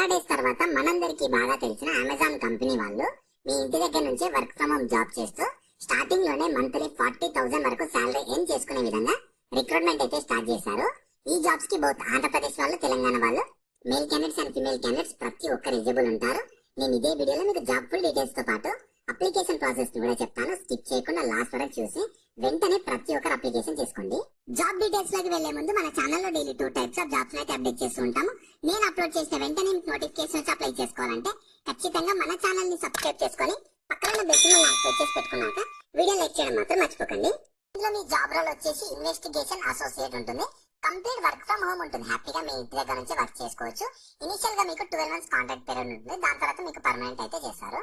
చాలా డేస్ తర్వాత మనందరికీ బాగా తెలిసిన అమెజాన్ కంపెనీ వాళ్ళు మీ ఇంటి దగ్గర నుంచే వర్క్ ఫ్రమ్ హోమ్ జాబ్ చేస్తూ స్టార్టింగ్ లోనే మంత్లీ 40,000 వరకు శాలరీ ఎర్న్ చేసుకునే విధంగా రిక్రూట్మెంట్ అయితే స్టార్ట్ చేశారు. ఈ జాబ్స్ కి బౌత్ ఆంధ్రప్రదేశ్ వాళ్ళు, తెలంగాణ వాళ్ళు, male candidates and female candidates ప్రతి ఒక్కరు ఎలిజిబుల్ ఉంటారు. నేను ఇదే వీడియోలో మీకు జాబ్ ఫుల్ డీటెయిల్స్ తో పాటు అప్లికేషన్ ప్రాసెస్ కూడా చెప్తాను. స్కిప్ చేయకుండా లాస్ట్ వరకు చూసి వెంటనే ప్రతి ఒక్కరు అప్లికేషన్ చేసుకోండి. జాబ్ డీటెయిల్స్ లోకి వెళ్లే ముందు మన ఛానల్లో డైలీ 2 టైప్స్ ఆఫ్ జాబ్స్ అయితే అప్డేట్ చేస్తూ ఉంటాము. నేను అప్లోడ్ చేసిన వెంటనే నోటిఫికేషన్ వచ్చి అప్లై చేసుకోవాలంటే ఖచ్చితంగా మన ఛానల్ ని సబ్స్క్రైబ్ చేసుకొని పక్కన బెల్ సింబల్ యాక్టివేట్ చేసి పెట్టుకున్నాక వీడియో లైక్ చేయడం మాత్రం మర్చిపోకండి. ఇందులో మీ జాబ్ రోల్ వచ్చేసి ఇన్వెస్టిగేషన్ అసోసియేట్ ఉంటుంది. కంప్లీట్ వర్క్ ఫ్రమ్ హోమ్ ఉంటుంది. హ్యాపీగా మీ ఇంటి దగ్గర నుంచి వర్క్ చేసుకోవచ్చు. ఇనిషియల్ గా మీకు 12 months కాంట్రాక్ట్ పీరియడ్ ఉంటుంది. దాని తర్వాత మీకు పర్మనెంట్ అయితే చేస్తారు.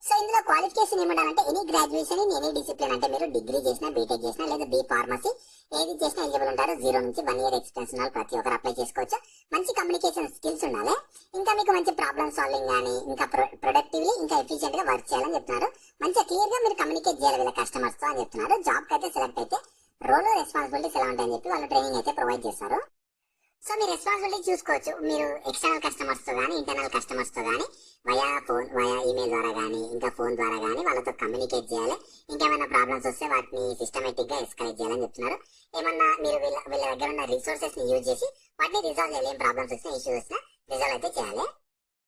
సో ఇందులో క్వాలిఫికేషన్ ఏమంటారంటే any graduation in any discipline, అంటే మీరు డిగ్రీ చేసినా, బీటెక్ చేసినా, లేదా బీ ఫార్మసీ ఏది చేసినా ఎలిజిబుల్ ఉంటారు. 0 నుంచి 1 year ఎక్స్పీరియన్స్ ఉన్న ప్రతి ఒక్కరు అప్లై చేసుకోవచ్చు. మంచి కమ్యూనికేషన్ స్కిల్స్ ఉండాలి. ఇంకా మీకు మంచి ప్రాబ్లమ్ సాల్వింగ్ కానీ, ఇంకా ప్రొడక్టివ్లీ ఇంకా ఎఫిషియెంట్ గా వర్క్ చేయాలని చెప్తున్నారు. మంచిగా క్లియర్ గా మీరు కమ్యూనికేట్ చేయాలి వీళ్ళ కస్టమర్స్ తో అని చెప్తున్నారు. జాబ్ కి అయితే సెలెక్ట్ అయితే రోల్ రెస్పాన్సిబిలిటీస్ ఎలా ఉంటాయని చెప్పి వాళ్ళు ట్రైనింగ్ అయితే ప్రొవైడ్ చేస్తారు. సో మీ రెస్పాన్సిబిలిటీ చూసుకోవచ్చు. మీరు ఎక్స్టర్నల్ కస్టమర్స్ తో కానీ, ఇంటర్నల్ కస్టమర్స్ తో కానీ వయా ఈమెయిల్ ద్వారా కానీ, ఇంకా ఫోన్ ద్వారా కానీ వాళ్ళతో కమ్యూనికేట్ చేయాలి. ఇంకేమైనా ప్రాబ్లమ్స్ వస్తే వాటిని సిస్టమేటిక్ గా ఎస్కలేట్ చేయాలని చెప్తున్నారు. ఏమన్నా మీరు వీళ్ళ దగ్గర ఉన్న రిసోర్సెస్ ని యూజ్ చేసి వాటిని రిజాల్వ్ చేయాలి. ఏం ప్రాబ్లమ్స్ వచ్చినా, ఇష్యూస్ వచ్చినా రిజాల్వ్ అయితే చేయాలి.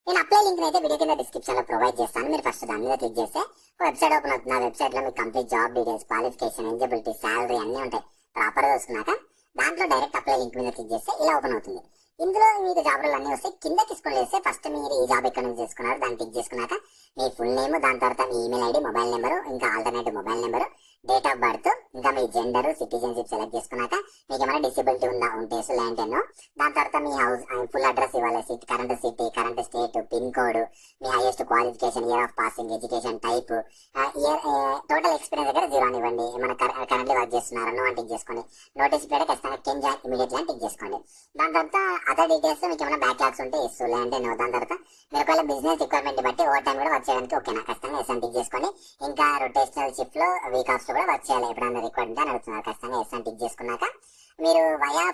నేను అప్లై లింక్ అయితే వీడియో కింద డిస్క్రిప్షన్ లో ప్రొవైడ్ చేస్తాను. మీరు ఫస్ట్ దాని మీద క్లిక్ చేస్తే వెబ్సైట్ ఓపెన్ అవుతుంది. ఆ వెబ్సైట్ లో మీకు complete job details, qualification, eligibility, salary అన్ని ఉంటాయి. ప్రాపర్ గా చూసుకున్నాక దాంట్లో డైరెక్ట్ అప్లై లింక్ మీద క్లిక్ చేస్తే ఇలా ఓపెన్ అవుతుంది. ఇందులో మీకు జాబ్ రోల్ అన్ని వస్తాయి. కిందకి స్క్రోల్ చేస్తే ఫస్ట్ మీరు ఈ జాబ్ ఎక్కడ నుంచి చేసుకున్నారు దాన్ని క్లిక్ చేసుకున్నాక మీ ఫుల్ నేమ్, దాని తర్వాత మీ ఈమెయిల్ ఐడి, మొబైల్ నెంబరు, ఇంకా alternative mobile number, date of birth, ఇంకా మీ జెండర్, సిటిజన్షిప్ సెలెక్ట్ చేసుకున్నాక మీకు ఏమైనా డిసేబిలిటీ ఉంటే ల్యాండ్ ఎన్నో, దాని తర్వాత మీ హౌస్ ఫుల్ అడ్రస్ ఇవ్వాలి, current city, current state, pin code, me highest qualification, year of passing, education type, year total experience దగ్గర 0 అనివ్వండి. ఏమైనా కరెంట్లీ వర్క్ చేస్తున్నారు నో అని టిక్ చేసుకోండి. నోటీస్ పీరియడ్ ఖచ్చితంగా కెన్ జాయిన్ ఇమీడియట్లీ అని టిక్ చేసుకోండి. దాని తర్వాత అదర్ డీటెయిల్స్ మీకు ఏమైనా బ్యాక్లాగ్స్ ఉంటే ఎస్ లేదంటే నో. దాని తర్వాత మీరు ఒకవేళ బిజినెస్ రిక్వైర్మెంట్ బట్టి ఓవర్ టైం కూడా వర్క్ చేయడానికి ఓకేనా, ఖచ్చితంగా ఎస్ అని టిక్ చేసుకోండి. ఇంకా రొటేషనల్ షిఫ్ట్ లో వీక్ ఆఫ్స్ కూడా వర్క్ చేయాలి ఎప్పుడన్నా రిక్వైర్మెంట్ అని అడుగుతున్నారు. ఖచ్చితంగా ఎస్ అని టిక్ చేసుకున్నాక మీరు వయా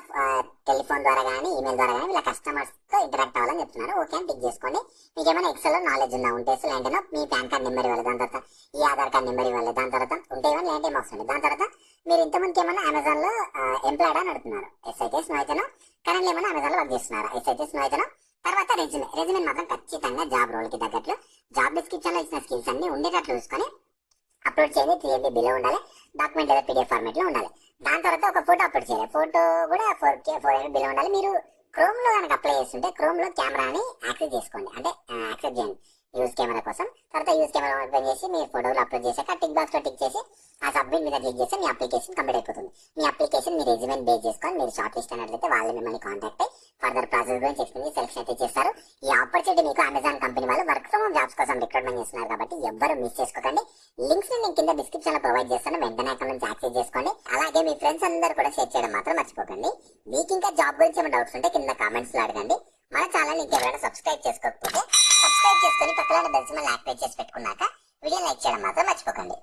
టెలిఫోన్ ద్వారా కానీ, ఈమెయిల్ ద్వారా కానీ వీళ్ళ కస్టమర్స్ తో ఇంటరాక్ట్ అవ్వాలని చెప్తున్నారు. ఓకే అని టిక్ చేసుకోండి. మీకు ఏమైనా ఎక్సెల్ లో నాలెడ్జ్ ఉందా ఉంటే లేదంటే మీ పాన్ కార్డ్ నెంబర్ ఇవ్వాలి. దాని తర్వాత ఈ ఆధార్ కార్డ్ నెంబర్ ఇవ్వాలి. దాని తర్వాత ఉంటే ఇవ్వాలి, లేదంటే ఏం అవసరం. దాని తర్వాత మీరు ఇంతమందికి ఏమైనా అమెజాన్ లో ఎంప్లాయిడ్ అని అడుగుతున్నారు. ఎస్ అయితే స్నో అయితేనో, కరెంట్ ఏమైనా అమెజాన్ లో వర్క్ చేస్తున్నారు. ఎస్ అయితే స్నో అయితేనో. తర్వాత రెజ్యూమే మాత్రం ఖచ్చితంగా జాబ్ రోల్ కి తగ్గట్లు జాబ్ డిస్క్రిప్షన్ లో ఇచ్చిన స్కిల్స్ అన్ని ఉండేటట్లు చూసుకొని అప్లోడ్ చేయండి. 3 MB బిలో ఉండాలి. డాక్యుమెంట్ ఏదో PDF ఫార్మాట్ లో ఉండాలి. దాని తర్వాత ఒక ఫోటో అప్లోడ్ చేయాలి. ఫోటో కూడా 4K 4 MB బిలో ఉండాలి. మీరు క్రోమ్ లో కనుక అప్లై చేస్తుంటే క్రోమ్ లో కెమెరాని యాక్సెస్ చేసుకోండి, అంటే యాక్సెప్ట్ చేయండి యూజ్ కెమెరా కోసం. తర్వాత యూజ్ కెమెరా ఓపెన్ చేసి మీ ఫోటోలు అప్లోడ్ చేశాక టిక్ బాక్స్ లో టిక్ చేసి ఆ సబ్మిట్ మీద క్లిక్ చేస్తే మీ అప్లికేషన్ కంప్లీట్ అయిపోతుంది. మీ అప్లికేషన్ మీ రెజ్యూమెని బేస్ చేసుకొని మీరు షార్ట్ లిస్ట్ అయినట్లయితే వాళ్ళు మిమ్మల్ని కాంటాక్ట్ అయ్యి ఫర్దర్ ప్రాసెస్ గురించి ఎక్స్ప్లెయిన్ సెలెక్షన్ అయితే చేస్తారు. ఈ ఆపర్చునిటీ మీకు అమెజాన్ కంపెనీ వాళ్ళు వర్క్ ఫ్రమ్ హోమ్ జాబ్స్ కోసం రిక్రూట్మెంట్ చేస్తున్నారు కాబట్టి ఎవ్వరు మిస్ చేసుకోకండి. లింక్స్ నేను కింద డిస్క్రిప్షన్ లో ప్రొవైడ్ చేస్తాను. వెంటనే అక్కడ నుంచి యాక్సెస్ చేసుకోండి. అలాగే మీ ఫ్రెండ్స్ అందరూ కూడా షేర్ చేయడం మాత్రం మర్చిపోకండి. మీకు ఇంకా జాబ్ గురించి ఏమైనా డౌట్స్ ఉంటే కింద కామెంట్స్ లో అడగండి. మన ఛానల్ ఇంకెవరైనా సబ్స్క్రైబ్ చేసుకోకపోతే సబ్స్క్రైబ్ చేసుకొని పక్కన బెల్ సింబల్ యాక్టివేట్ చేసి పెట్టుకున్నాక వీడియో లైక్ చేయడం మాత్రం మర్చిపోకండి.